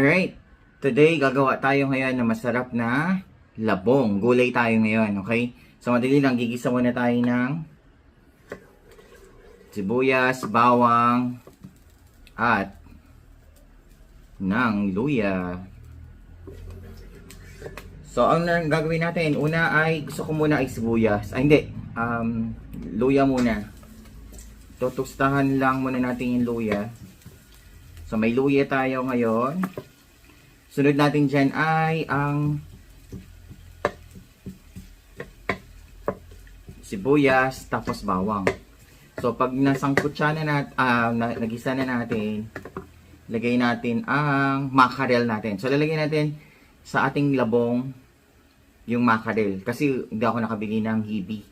Alright, today gagawa tayo ngayon ng masarap na labong. Gulay tayo ngayon, okay? So madali lang, gigisa muna tayo ng sibuyas, bawang, at ng luya. So ang gagawin natin, una ay gusto ko muna ay sibuyas. Ay hindi, luya muna. Tutustahan lang muna natin yung luya. So may luya tayo ngayon. Sunod natin dyan ay ang sibuyas tapos bawang. So pag nasangkot siya na nagisa na natin, lagay natin ang mackerel natin. So lalagay natin sa ating labong yung mackerel kasi hindi ako nakabili ng hibi.